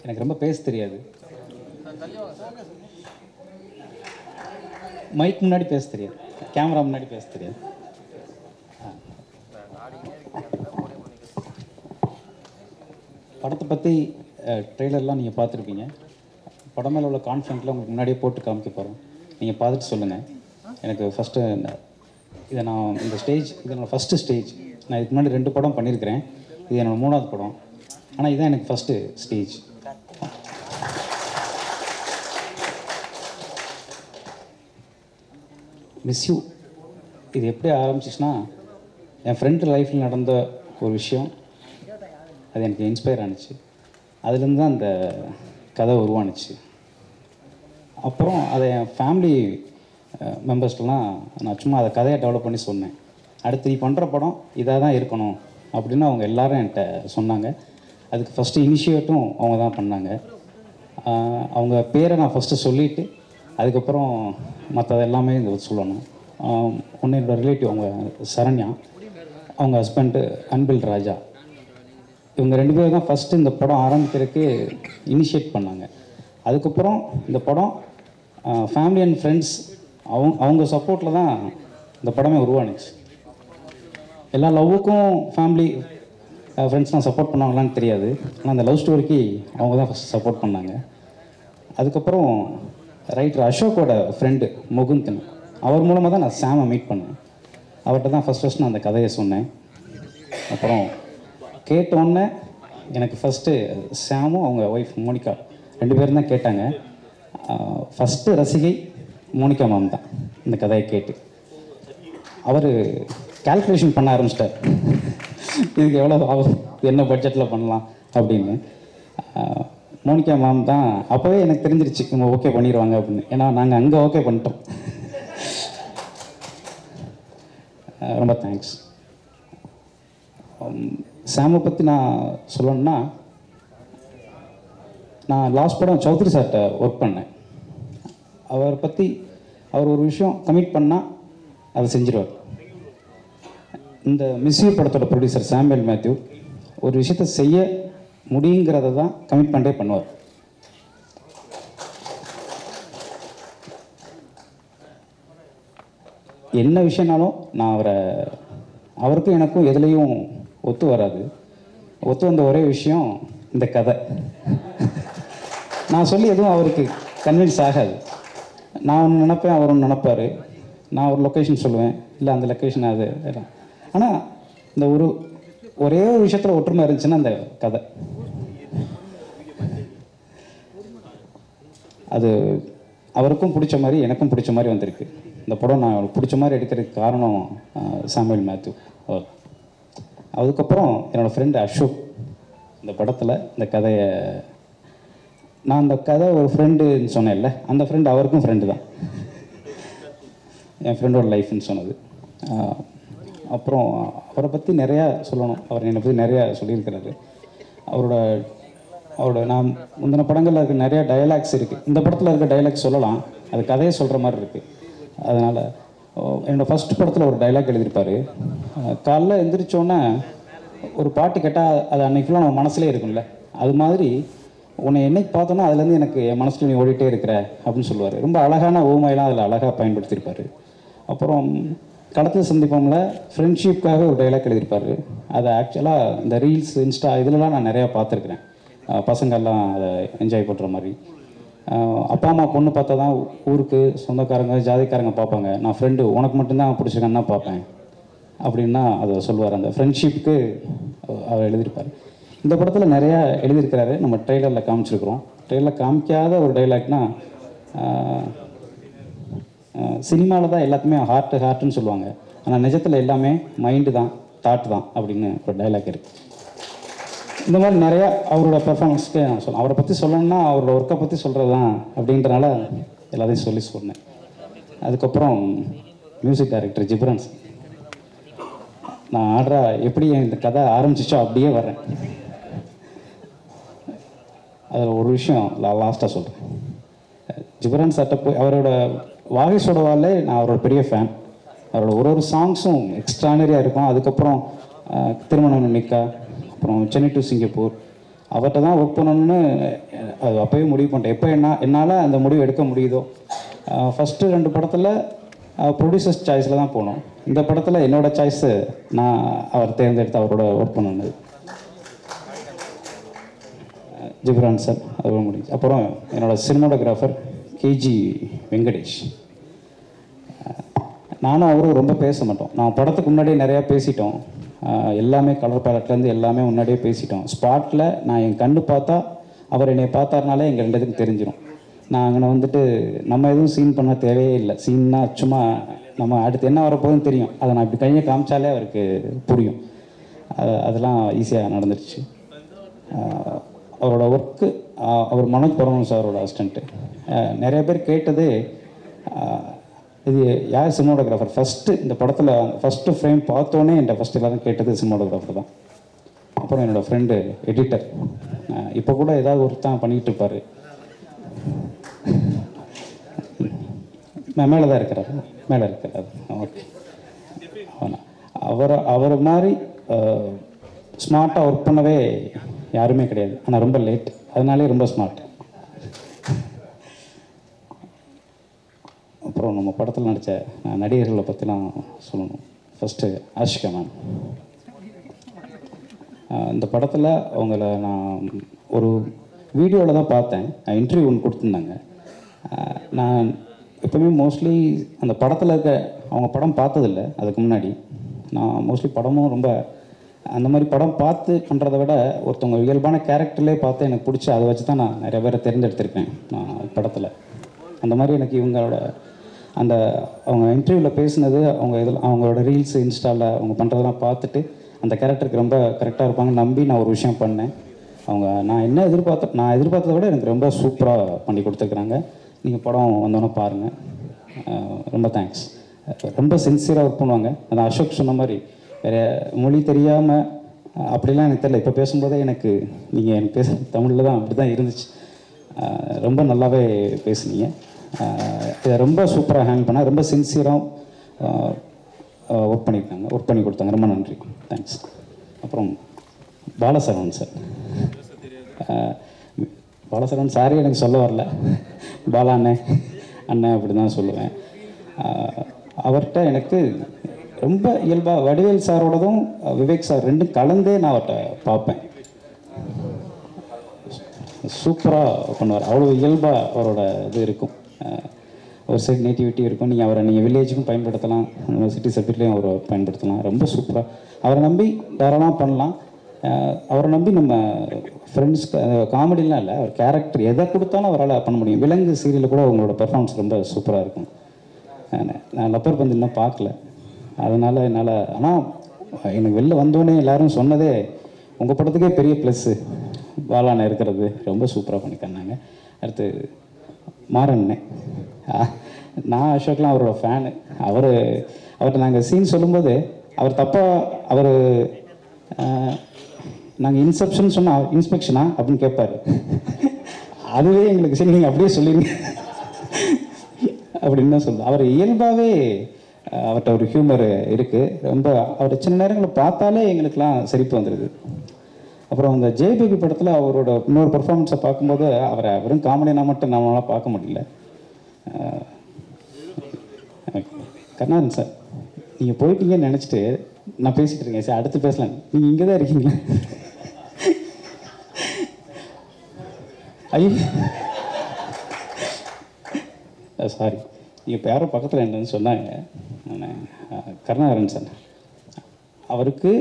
எனக்கு ரொம்ப பேச தெரியாது. மைக் முன்னாடி பேச தெரியாது, கேமரா முன்னாடி பேச தெரியாது. படத்தை பற்றி ட்ரெய்லர்லாம் நீங்கள் பார்த்துருப்பீங்க. படம் மேலே உள்ள கான்ஃபிடென்ட்லாம் உங்களுக்கு முன்னாடியே போட்டு காமிக்க போகிறோம். நீங்கள் பார்த்துட்டு சொல்லுங்கள். எனக்கு ஃபஸ்ட்டு இதை நான் இந்த ஸ்டேஜ் இது என்னோடய ஃபஸ்ட்டு ஸ்டேஜ். நான் இதுக்கு முன்னாடி 2 படம் பண்ணியிருக்கிறேன். இது என்னோடய 3வது படம். ஆனால் இதுதான் எனக்கு ஃபஸ்ட்டு ஸ்டேஜ். மிஸ் யூ இது எப்படி ஆரம்பிச்சிச்சுன்னா, என் ஃப்ரெண்டு லைஃப்பில் நடந்த ஒரு விஷயம், அது எனக்கு இன்ஸ்பயர் ஆனிச்சு. அதுலேருந்து தான் அந்த கதை உருவானுச்சு. அப்புறம் அதை என் ஃபேமிலி மெம்பர்ஸ்லாம் நான் சும்மா அதை கதையை டெவலப் பண்ணி சொன்னேன். அடுத்து நீ பண்ணுற படம் இதாக தான் இருக்கணும் அப்படின்னு அவங்க எல்லோரும் என்கிட்ட சொன்னாங்க. அதுக்கு ஃபஸ்ட்டு இனிஷியேட்டும் அவங்க தான் பண்ணாங்க. அவங்க பேரை நான் ஃபஸ்ட்டு சொல்லிவிட்டு அதுக்கப்புறம் மற்றது எல்லாமே இந்த சொல்லணும். ஒன்று என்னோடய ரிலேட்டிவ், அவங்க சரண்யா, அவங்க ஹஸ்பண்டு அன்பில் ராஜா. இவங்க 2 பேரும் தான் ஃபஸ்ட்டு இந்த படம் ஆரம்பிக்கிறதுக்கு இனிஷியேட் பண்ணாங்க. அதுக்கப்புறம் இந்த படம் ஃபேமிலி அண்ட் ஃப்ரெண்ட்ஸ் அவங்க சப்போர்ட்டில் தான் இந்த படமே உருவானுச்சு. எல்லா லவ்வுக்கும் ஃபேமிலி ஃப்ரெண்ட்ஸ்லாம் சப்போர்ட் பண்ணாங்களான்னு தெரியாது. ஆனால் அந்த லவ் ஸ்டோரிக்கு அவங்க தான் ஃபஸ்ட் சப்போர்ட் பண்ணாங்க. அதுக்கப்புறம் ரைட்டர் அசோக்கோட ஃப்ரெண்டு முகுந்தன், அவர் மூலமாக தான் நான் சாமை மீட் பண்ணேன். அவர்கிட்ட தான் ஃபஸ்ட் நான் அந்த கதையை சொன்னேன். அப்புறம் கேட்டோன்னே எனக்கு ஃபஸ்ட்டு சாமும் அவங்க ஒய்ஃப் மோனிகா 2 பேரும் தான் கேட்டாங்க. ஃபஸ்ட்டு ரசிகை மோனிகா மேம் தான் இந்த கதையை கேட்டு. அவர் கால்குலேஷன் பண்ண ஆரம்பிச்சிட்டார், இதுக்கு எவ்வளோ ஆகும், என்ன பட்ஜெட்டில் பண்ணலாம் அப்படின்னு. மோனிகா மேம் தான் அப்போவே எனக்கு தெரிஞ்சிருச்சு இவங்க ஓகே பண்ணிடுவாங்க அப்படின்னு. ஏன்னா நாங்கள் அங்கே ஓகே பண்ணிட்டோம். ரொம்ப தேங்க்ஸ். சாமை பற்றி நான் சொல்லணுன்னா, நான் லாஸ்ட் படம் சௌத்ரி சார்கிட்ட ஒர்க் பண்ணேன். அவரை பற்றி அவர் ஒரு விஷயம் கமிட் பண்ணால் அதை செஞ்சிருவார். இந்த மிஸ் யூ படத்தோட ப்ரொடியூசர் சாமுவேல் மேத்யூ ஒரு விஷயத்தை செய்ய முடியுங்கிறத தான் கமிட்மெண்ட்டே பண்ணுவார். என்ன விஷயம்னாலும் நான் அவருக்கும் எனக்கும் எதுலேயும் ஒத்து வராது. ஒத்து வந்த ஒரே விஷயம் இந்த கதை. நான் சொல்லி எதுவும் அவருக்கு கன்வின்ஸ் ஆகாது. நான் ஒன்று நினப்பேன், அவர் ஒன்று நினப்பார். நான் ஒரு லொக்கேஷன் சொல்லுவேன், இல்லை அந்த லொக்கேஷன் அது. ஆனால் இந்த ஒரே ஒரு விஷயத்தில் ஒற்றுமை இருந்துச்சுன்னா அந்த கதை அது அவருக்கும் பிடிச்ச மாதிரி எனக்கும் பிடிச்ச மாதிரி வந்திருக்கு. இந்த படம் நான் அவருக்கு பிடிச்ச மாதிரி எடுக்கிறதுக்கு காரணம் சாமுவேல் மேத்யூ. அதுக்கப்புறம் என்னோடய ஃப்ரெண்டு அசோக் இந்த படத்தில் இந்த கதையை, நான் அந்த கதை ஒரு ஃப்ரெண்டுன்னு சொன்னேன்ல, அந்த ஃப்ரெண்டு அவருக்கும் ஃப்ரெண்டு தான், என் ஃப்ரெண்டோட லைஃப்னு சொன்னது. அப்புறம் அவரை பற்றி நிறையா சொல்லணும். அவர் என்னை பற்றி நிறையா சொல்லியிருக்கிறாரு. அவரோட நான் முந்தின படங்களில் இருக்க நிறையா டைலாக்ஸ் இருக்குது. இந்த படத்தில் இருக்க டைலாக்ஸ் சொல்லலாம், அது கதையை சொல்கிற மாதிரி இருக்குது. அதனால் என்னோடய ஃபஸ்ட் படத்தில் ஒரு டைலாக் எழுதியிருப்பார். காலைல எழுந்திரிச்சோன்னே ஒரு பாட்டு கேட்டால் அது அன்றைக்குலாம் நம்ம மனசுலேயே இருக்கும்ல, அது மாதிரி உன்னை என்னைக்கு பார்த்தோன்னா அதுலேருந்து எனக்கு என் மனசில் நீ ஓடிட்டே இருக்கிற அப்படின்னு சொல்லுவார். ரொம்ப அழகான ஓமையெல்லாம் அதில் அழகாக பயன்படுத்தியிருப்பார். அப்புறம் களத்தில் சந்திப்போம்ல ஃப்ரெண்ட்ஷிப்காக ஒரு டைலாக் எழுதியிருப்பார். அதை ஆக்சுவலாக இந்த ரீல்ஸ் இன்ஸ்டா இதிலலாம் நான் நிறையா பார்த்துருக்குறேன். பசங்கள்லாம் அதை என்ஜாய் பண்ணுற மாதிரி. அப்பா அம்மா பொண்ணு பார்த்தா தான் ஊருக்கு சொந்தக்காரங்க ஜாதிக்காரங்க பார்ப்பாங்க. நான் ஃப்ரெண்டு உனக்கு மட்டும்தான் பிடிச்சிருக்கேன்னு தான் பார்ப்பேன் அப்படின்னா அதை சொல்லுவார். அந்த ஃப்ரெண்ட்ஷிப்புக்கு அவர் எழுதியிருப்பார். இந்த படத்தில் நிறையா எழுதியிருக்கிறாரு. நம்ம ட்ரெய்லரில் காமிச்சிருக்கிறோம். ட்ரெய்லரில் காமிக்காத ஒரு டைலாக்னா, சினிமாவில் தான் எல்லாத்துமே ஹார்ட்டுன்னு சொல்லுவாங்க, ஆனால் நிஜத்தில் எல்லாமே மைண்டு தான், தாட் தான் அப்படின்னு ஒரு டைலாக் இருக்குது. இந்த மாதிரி நிறையா அவரோட பெர்ஃபார்மன்ஸ்க்கு நான் சொல்ல, அவரை பற்றி சொல்லணும்னா அவரோட ஒர்க்கை பற்றி சொல்கிறது தான் அப்படின்றனால எல்லாத்தையும் சொன்னேன். அதுக்கப்புறம் மியூசிக் டைரக்டர் ஜிப்ரான். நான் எப்படி இந்த கதை ஆரம்பிச்சிச்சோ அப்படியே வர்றேன். அதில் ஒரு விஷயம் லாஸ்ட்டாக சொல்கிறேன். ஜிப்ரான் சார்ட்ட போய் அவரோட வாகிஸோட வாலே நான் அவரோட பெரிய ஃபேன். அவரோட ஒரு சாங்ஸும் எக்ஸ்ட்ரானரியாக இருக்கும். அதுக்கப்புறம் திருமணம் நிக்கா, அப்புறம் சென்னை டு சிங்கப்பூர், அவர்கிட்ட தான் ஒர்க் பண்ணணும்னு அது அப்போவே முடிவு பண்ணிட்டேன். எப்போ என்னால் அந்த முடிவு எடுக்க முடியுதோ. ஃபஸ்ட்டு 2 படத்தில் ப்ரொடியூசர்ஸ் சாய்ஸில் தான் போனோம். இந்த படத்தில் என்னோடய சாய்ஸு நான் அவர் தேர்ந்தெடுத்து அவரோட ஒர்க் பண்ணது ஜிப்ரான் சார். அது முடிஞ்சு அப்புறம் என்னோடய சினிமாட்டோகிராஃபர் கேஜி வெங்கடேஷ். நானும் அவரும் ரொம்ப பேச மாட்டோம். நான் படத்துக்கு முன்னாடியே நிறையா பேசிட்டோம். எல்லாமே கலர் பேலட்லேருந்து எல்லாமே முன்னாடியே பேசிட்டோம். ஸ்பாட்டில் நான் என் கண்ணு பார்த்தா அவர் என்னை பார்த்தாருனாலே எங்கள் 2 பேத்துக்கும் தெரிஞ்சிடும். நான் அங்கே வந்துட்டு நம்ம எதுவும் சீன் பண்ண தேவையே இல்லை. சீன்னா சும்மா நம்ம அடுத்து என்ன வரப்போகுதுன்னு தெரியும். அதை நான் இப்படி கையை காமிச்சாலே அவருக்கு புரியும். அதெல்லாம் ஈஸியாக நடந்துருச்சு. அவரோட ஒர்க்கு அவர் மனோஜ் பரமன் சாரோட அசிஸ்டண்ட்டு. நிறைய பேர் கேட்டது இது யார் சினிமாட்டோகிராஃபர் ஃபஸ்ட்டு இந்த படத்தில் ஃபஸ்ட்டு ஃப்ரேம் பார்த்தோன்னே என்கிட்ட ஃபஸ்ட்டு எல்லாரும் கேட்டது சினிமாட்டோகிராஃபர் தான். அப்புறம் என்னோடய ஃப்ரெண்டு எடிட்டர். இப்போ கூட ஏதாவது ஒருத்தான் பண்ணிகிட்டு இருப்பார். மேலே தான் இருக்கிறாரு, மேலே இருக்கிறாரு. ஓகே. அவரை மாதிரி ஸ்மார்ட்டாக ஒர்க் பண்ணவே யாருமே கிடையாது. ஆனால் ரொம்ப லேட், அதனாலே ரொம்ப ஸ்மார்ட். அப்புறம் நம்ம படத்தில் நடித்த நடிகர்களை பற்றிலாம் சொல்லணும். First Ashika ma'am. இந்த படத்தில் அவங்கள நான் ஒரு வீடியோவில் தான் பார்த்தேன். இன்டர்வியூ ஒன்று கொடுத்துருந்தாங்க. நான் எப்போவுமே மோஸ்ட்லி அந்த படத்தில் இருக்க அவங்க படம் பார்த்ததில்லை. அதுக்கு முன்னாடி நான் மோஸ்ட்லி படமும் ரொம்ப அந்த மாதிரி படம் பார்த்து பண்ணுறதை விட ஒருத்தவங்க இயல்பான கேரக்டர்லேயே பார்த்து எனக்கு பிடிச்சி அதை வச்சு தான் நான் நிறைய பேரை தேர்ந்தெடுத்திருக்கேன் நான் படத்தில். அந்த மாதிரி எனக்கு இவங்களோட அந்த அவங்க இன்டர்வியூவில் பேசுனது, அவங்களோட ரீல்ஸ் இன்ஸ்டாவில் அவங்க பண்ணுறதெல்லாம் பார்த்துட்டு அந்த கேரக்டருக்கு ரொம்ப கரெக்டாக இருப்பாங்கன்னு நம்பி நான் ஒரு விஷயம் பண்ணேன். நான் எதிர்பார்த்ததை விட எனக்கு ரொம்ப சூப்பராக பண்ணி கொடுத்துருக்குறாங்க. நீங்கள் படம் வந்தோன்னே பாருங்கள். ரொம்ப தேங்க்ஸ். ரொம்ப சின்சியராக ஒர்க் பண்ணுவாங்க. அந்த அசோக் சொன்ன மாதிரி வேறு மொழி தெரியாமல் அப்படிலாம் எனக்கு தெரியல. இப்போ பேசும்போதே எனக்கு நீங்கள் எனக்கு தமிழில் தான் அப்படி தான் இருந்துச்சு. ரொம்ப நல்லாவே பேசுனீங்க. இதை ரொம்ப சூப்பராக ஹேண்டில் பண்ணால் ரொம்ப சின்சியராக ஒர்க் பண்ணி கொடுத்தாங்க. ரொம்ப நன்றி, தேங்க்ஸ். அப்புறம் பாலசரவன் சார். பாலசரவன் சாரே எனக்கு சொல்ல வரல, பாலா அண்ணன் அப்படி தான் சொல்லுவேன். அவர்கிட்ட எனக்கு ரொம்ப இயல்பாக வடிவேல் சாரோடதும் விவேக் சார் ரெண்டும் கலந்தே நான் அவர்கிட்ட பார்ப்பேன். சூப்பராக பண்ணுவார். அவ்வளோ இயல்பாக அவரோட இது இருக்கும். ஒரு சைடு நேட்டிவிட்டி இருக்கும். நீங்கள் வில்லேஜுக்கும் பயன்படுத்தலாம், நம்ம சிட்டி சர்க்கிட்லேயும் அவரை பயன்படுத்தலாம். ரொம்ப சூப்பராக அவரை நம்பி தாராளமாக பண்ணலாம். அவரை நம்பி நம்ம ஃப்ரெண்ட்ஸ் காமெடிலாம் இல்லை, அவர் கேரக்டர் எதை கொடுத்தாலும் அவரால் பண்ண முடியும். விலங்கு சீரியலில் கூட அவங்களோட பெர்ஃபார்மன்ஸ் ரொம்ப சூப்பராக இருக்கும். நான் லப்பர் பந்து இன்னும் பார்க்கல, அதனால் என்னால். ஆனால் எனக்கு வெளில வந்தோடனே எல்லோரும் சொன்னதே உங்கள் படத்துக்கே பெரிய ப்ளஸ்ஸு பாலான இருக்கிறது. ரொம்ப சூப்பராக பண்ணிக்கன்னாங்க. அடுத்து மாறண்ணே. நான் அசோக்லாம் அவரோட ஃபேனு. அவர்கிட்ட நாங்கள் சீன் சொல்லும்போது அவர் தப்பாக நாங்கள் இன்செப்ஷன் சொன்னால் இன்ஸ்பெக்ஷனா அப்படின்னு கேட்பார். அதுவே எங்களுக்கு சரி நீங்கள் அப்படியே சொல்லிடுங்க அப்படின்னு தான் சொல்லுவோம். அவர் இயல்பாகவே அவர்கிட்ட ஒரு ஹியூமர் இருக்குது. ரொம்ப அவர் சின்ன நேரங்களில் பார்த்தாலே எங்களுக்கெல்லாம் சிரிப்பு வந்துடுது. அப்புறம் அந்த ஜெயபேபி படத்தில் அவரோட இன்னொரு பர்ஃபார்மன்ஸை பார்க்கும்போது அவரை வெறும் காமெடினா மட்டும் நம்மளால் பார்க்க முடியல. கருணாகரன் சார், நீங்கள் போயிட்டீங்கன்னு நினச்சிட்டு நான் பேசிகிட்டு இருக்கேன் சார். அடுத்து பேசலாம், நீங்கள் இங்கே தான் இருக்கீங்களா? ஐயோ சாரி, நீங்கள் இப்போ யாரோ பக்கத்தில் என்னன்னு சொன்னாங்க. கருணாகரன் சார், அவருக்கு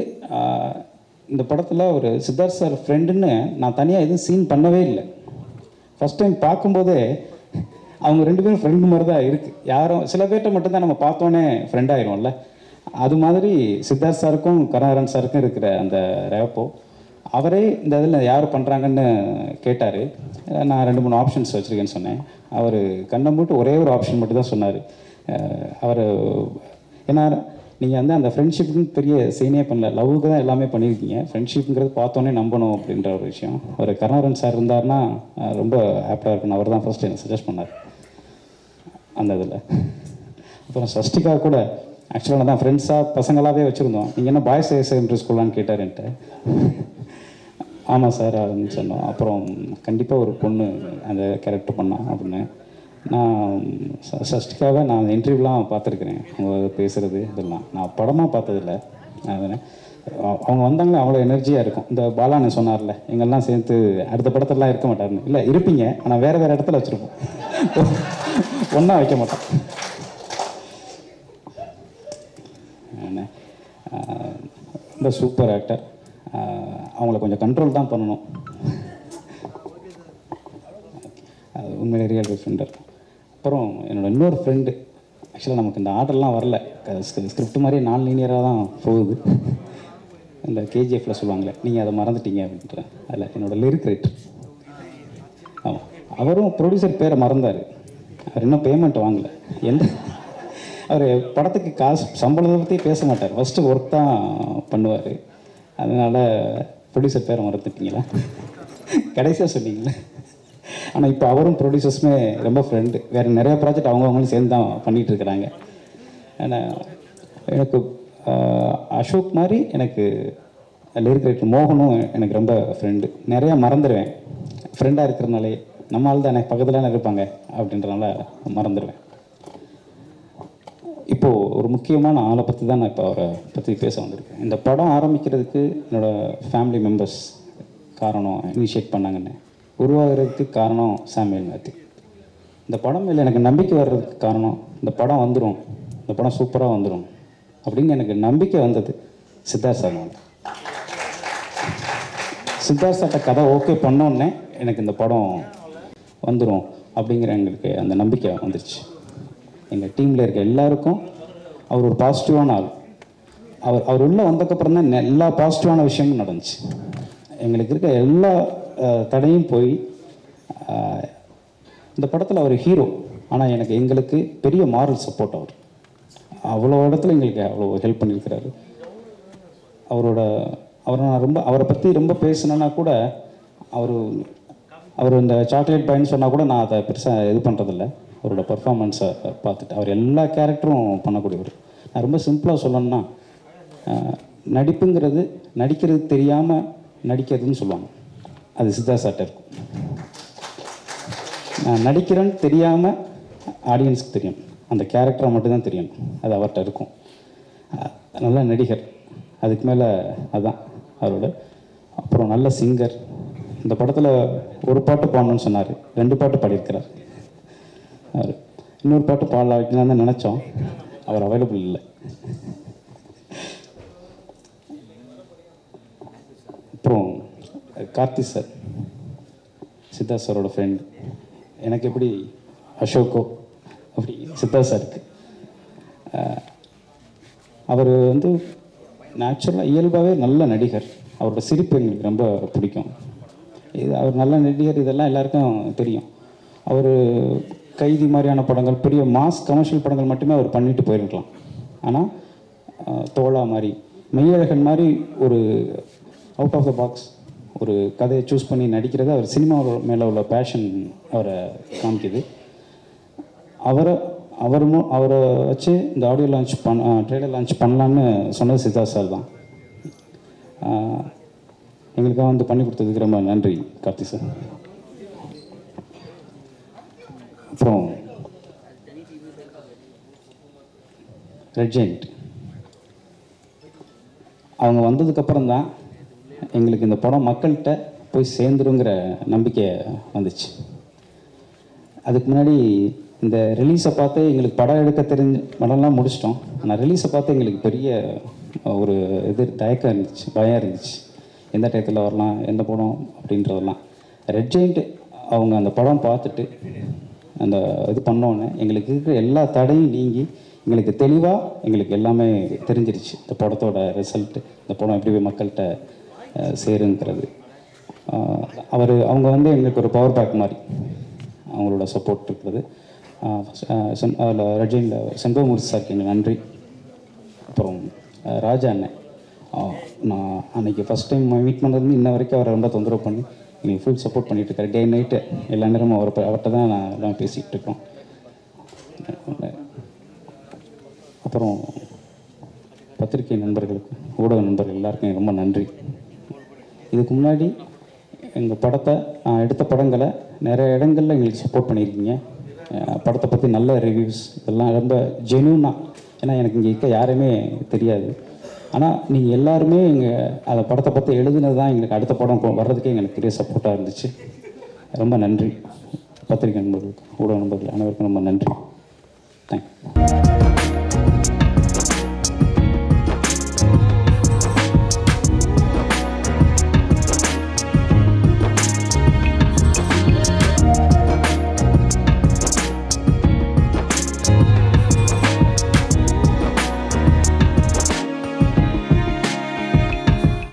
இந்த படத்தில் ஒரு சித்தார்த் சார் ஃப்ரெண்டுன்னு நான் தனியாக எதுவும் சீன் பண்ணவே இல்லை. ஃபஸ்ட் டைம் பார்க்கும்போதே அவங்க 2 பேரும் ஃப்ரெண்டு மாதிரி தான் இருக்குது. யாரும் சில பேர்கிட்ட மட்டும்தான் நம்ம பார்த்தோன்னே ஃப்ரெண்ட் ஆகிரும்ல, அது மாதிரி சித்தார்த் சாருக்கும் கருணாகரன் சாருக்கும் இருக்கிற அந்த ரேப்போ. அவரே இந்த இதில் யார் பண்ணுறாங்கன்னு கேட்டார். நான் 2-3 ஆப்ஷன்ஸ் வச்சுருக்கேன்னு சொன்னேன். அவர் கண்ணை மூட்டு ஒரே ஒரு ஆப்ஷன் மட்டும் தான் சொன்னார். அவர் ஏன்னா நீங்கள் அந்த ஃப்ரெண்ட்ஷிப்புக்குன்னு பெரிய சீனே பண்ணல, லவ்வுக்கு தான் எல்லாமே பண்ணியிருக்கீங்க. ஃப்ரெண்ட்ஷிப்புங்கிறது பார்த்தோன்னே நம்பணும் அப்படின்ற ஒரு விஷயம். ஒரு கருணாகரன் சார் இருந்தார்னா ரொம்ப ஆப்டாக இருக்குன்னு அவர் தான் ஃபஸ்ட்டு எனக்கு சஜஸ்ட் பண்ணார் அந்த இதில். அப்புறம் சஷ்டிகா கூட ஆக்சுவலாக நான் ஃப்ரெண்ட்ஸாக பசங்களாகவே வச்சுருந்தோம். நீங்கள் என்ன பாய்ஸ் செகண்டரி ஸ்கூலான்னு கேட்டார் என்கிட்ட. ஆமாம் சார் அப்படின்னு சொன்னோம். அப்புறம் கண்டிப்பாக ஒரு பொண்ணு அந்த கேரக்டர் பண்ணான் அப்படின்னு. நான் சஷ்டிக்காக நான் இன்டர்வியூலாம் பார்த்துருக்குறேன், அவங்க பேசுகிறது இதெல்லாம். நான் படமாக பார்த்ததில்ல. அதனால் அவங்க வந்தாங்களே அவ்வளோ எனர்ஜியாக இருக்கும். இந்த பாலான்னு சொன்னார்ல, எங்கெல்லாம் சேர்த்து அடுத்த படத்தெல்லாம் இருக்க மாட்டாருன்னு. இல்லை இருப்பீங்க, ஆனால் வேறு வேறு இடத்துல வச்சுருப்போம், ஒன்றா வைக்க மாட்டோம். ரொம்ப சூப்பர் ஆக்டர். அவங்கள கொஞ்சம் கண்ட்ரோல் தான் பண்ணணும். அது உண்மையிலே ரியல் ஃப்ரெண்டர். அப்புறம் என்னோடய இன்னொரு ஃப்ரெண்டு, ஆக்சுவலாக நமக்கு இந்த ஆர்டர்லாம் வரல, ஸ்கிரிப்ட் மாதிரியே நான் லீனியராக தான் போகுது. இந்த கேஜிஎஃப்பில் சொல்லுவாங்களே, நீங்கள் அதை மறந்துட்டீங்க அப்படின்ற, அதில் என்னோடய லிரிக் ரைட்டர். ஆமாம், அவரும் ப்ரொடியூசர் பேரை மறந்தார். அவர் இன்னும் பேமெண்ட் வாங்கலை. அவர் படத்துக்கு காசு சம்பளத்தை பற்றி பேச மாட்டார், ஃபஸ்ட்டு ஒர்க் தான் பண்ணுவார். அதனால் ப்ரொடியூசர் பேரை மறந்துட்டீங்களா, கடைசியாக சொன்னீங்களே. ஆனால் இப்போ அவரும் ப்ரொடியூசர்ஸுமே ரொம்ப ஃப்ரெண்டு. வேறு நிறைய ப்ராஜெக்ட் அவங்கவுங்களும் சேர்ந்து தான் பண்ணிகிட்ருக்குறாங்க. ஆனால் எனக்கு அசோக் மாதிரி எனக்கு லிரிக் ரைட்டர் மோகனும் எனக்கு ரொம்ப ஃப்ரெண்டு. நிறையா மறந்துடுவேன் ஃப்ரெண்டாக இருக்கிறனாலே. நம்ம ஆள் தானே, பக்கத்தில் இருப்பாங்க அப்படின்றனால மறந்துடுவேன். இப்போது ஒரு முக்கியமான ஆளை பற்றி தான் நான் இப்போ அவரை பற்றி பேச வந்திருக்கேன். இந்த படம் ஆரம்பிக்கிறதுக்கு என்னோடய ஃபேமிலி மெம்பர்ஸ் காரணம், இனிஷியேட் பண்ணாங்கன்னு. உருவாகிறதுக்கு காரணம் சாமுவேல் மேத்யூ. இந்த படம் மேலே எனக்கு நம்பிக்கை வர்றதுக்கு காரணம், இந்த படம் வந்துடும், இந்த படம் சூப்பராக வந்துடும் அப்படின்னு எனக்கு நம்பிக்கை வந்தது சித்தார்த் சார். சித்தார்த் சார்ட்ட கதை ஓகே பண்ணோன்னே எனக்கு இந்த படம் வந்துடும் அப்படிங்கிற எங்களுக்கு அந்த நம்பிக்கை வந்துடுச்சு. எங்கள் டீமில் இருக்க எல்லாருக்கும் அவர் ஒரு பாசிட்டிவான ஆள். அவர் உள்ளே வந்ததுக்கப்புறம் தான் எல்லா பாசிட்டிவான விஷயமும் நடந்துச்சு. எங்களுக்கு இருக்க எல்லா தடையும் போய் இந்த படத்தில் அவர் ஹீரோ, ஆனால் எங்களுக்கு பெரிய மாரல் சப்போர்ட். அவ்வளோ இடத்துல எங்களுக்கு அவ்வளோ ஹெல்ப் பண்ணியிருக்கிறாரு. அவரை பற்றி ரொம்ப பேசினேன்னா கூட, அவர் இந்த சாக்லேட் பாயின்னு சொன்னால் கூட நான் அதை பெருசாக இது பண்ணுறதில்ல. அவரோட பர்ஃபார்மன்ஸை பார்த்துட்டு அவர் எல்லா கேரக்டரும் பண்ணக்கூடியவர். நான் ரொம்ப சிம்பிளாக சொல்லணும்னா, நடிப்புங்கிறது நடிக்கிறது தெரியாமல் நடிக்கிறதுன்னு சொல்லுவாங்க, அது சித்தார்த் சார்ட்ட இருக்கும். நான் நடிக்கிறேன்னு தெரியாமல் ஆடியன்ஸுக்கு தெரியும், அந்த கேரக்டரை மட்டும்தான் தெரியும், அது அவர்கிட்ட இருக்கும். நல்ல நடிகர், அதுக்கு மேலே அதுதான் அவரோட. அப்புறம் நல்ல சிங்கர். இந்த படத்தில் ஒரு பாட்டு பாடணும்னு சொன்னார், 2 பாட்டு பாடியிருக்கிறார். அவர் இன்னொரு பாட்டு பாடலாம் வைக்கலாம் தான் நினச்சோம், அவர் அவைலபிள் இல்லை. அப்புறம் கார்த்தி சார், சித்தார்த் சாரோட ஃப்ரெண்ட். எனக்கு எப்படி அசோக்கோ அப்படி சித்தார்த் சாருக்கு. அவர் நேச்சுரலாக இயல்பாகவே நல்ல நடிகர். அவரோட சிரிப்பு எங்களுக்கு ரொம்ப பிடிக்கும். அவர் நல்ல நடிகர், இதெல்லாம் எல்லாருக்கும் தெரியும். அவர் கைதி மாதிரியான படங்கள், பெரிய மாஸ் கமர்ஷியல் படங்கள் மட்டுமே அவர் பண்ணிட்டு போயிருக்கலாம். ஆனால் தோழா மாதிரி, மெய்யழகன் மாதிரி ஒரு அவுட் ஆஃப் த பாக்ஸ் ஒரு கதையை சூஸ் பண்ணி நடிக்கிறது அவர் சினிமா மேலே உள்ள பேஷன் அவரை காமிக்குது. அவரை வச்சு இந்த ஆடியோ லான்ச் ட்ரெய்லர் லான்ச் பண்ணலான்னு சொன்னது சித்தார்த் சார் தான். எங்களுக்காக பண்ணி கொடுத்ததுக்கு ரொம்ப நன்றி கார்த்தி சார். அப்புறம் ரெட் ஜெயண்ட் அவங்க வந்ததுக்கப்புறம் தான் எங்களுக்கு இந்த படம் மக்கள்கிட்ட போய் சேர்ந்துருங்கிற நம்பிக்கை வந்துச்சு. அதுக்கு முன்னாடி இந்த ரிலீஸை பார்த்து எங்களுக்கு படம் எடுக்க தெரிஞ்ச படம்லாம் முடிச்சிட்டோம். ஆனால் ரிலீஸை பார்த்து எங்களுக்கு பெரிய ஒரு தயக்கம் இருந்துச்சு, பயம் இருந்துச்சு. எந்த டயத்தில் வரலாம், எந்த படம் அப்படின்றதெல்லாம். ரெட் ஜெயண்ட் அவங்க அந்த படம் பார்த்துட்டு அந்த இது பண்ணோன்னே எங்களுக்கு இருக்கிற எல்லா தடையும் நீங்கி எங்களுக்கு தெளிவாக எங்களுக்கு எல்லாமே தெரிஞ்சிருச்சு. இந்த படத்தோட ரிசல்ட்டு, இந்த படம் எப்படி மக்கள்கிட்ட சேருங்கிறது. அவங்க எங்களுக்கு ஒரு பவர் பேக் மாதிரி அவங்களோட சப்போர்ட் இருக்கிறது. அதில் ரஜினியில் செங்கோமூர்த்தி சாருக்கு எங்கள் நன்றி. அப்புறம் ராஜா அண்ணன், நான் அன்றைக்கி ஃபஸ்ட் டைம் மீட் பண்ணுறது இன்ன வரைக்கும் அவரை ரொம்ப தொந்தரவு பண்ணி எங்களுக்கு ஃபுல் சப்போர்ட் பண்ணிகிட்ருக்காரு. டே நைட்டு எல்லா நேரமும் அவர்கிட்ட தான் நான் எல்லாம் பேசிகிட்டு இருக்கோம். அப்புறம் பத்திரிகை நண்பர்களுக்கு, ஊடக நண்பர்கள் எல்லாருக்கும் ரொம்ப நன்றி. இதுக்கு முன்னாடி எங்கள் படத்தை நான் எடுத்த படங்களை நிறைய இடங்களில் எங்களுக்கு சப்போர்ட் பண்ணியிருக்கீங்க. படத்தை பற்றி நல்ல ரிவ்யூஸ் இதெல்லாம் ரொம்ப ஜென்யூனாக, ஏன்னா எனக்கு இங்கே இருக்க யாருமே தெரியாது. ஆனால் நீங்கள் எல்லாருமே எங்கள் அந்த படத்தை பற்றி எழுதுனது தான் எங்களுக்கு அடுத்த படம் வர்றதுக்கே எங்களுக்கு பெரிய சப்போர்ட்டாக இருந்துச்சு. ரொம்ப நன்றி. பத்திரிகை நண்பர்களுக்கு, ஊடக நண்பர்கள் அனைவருக்கும் ரொம்ப நன்றி. தேங்க்யூ.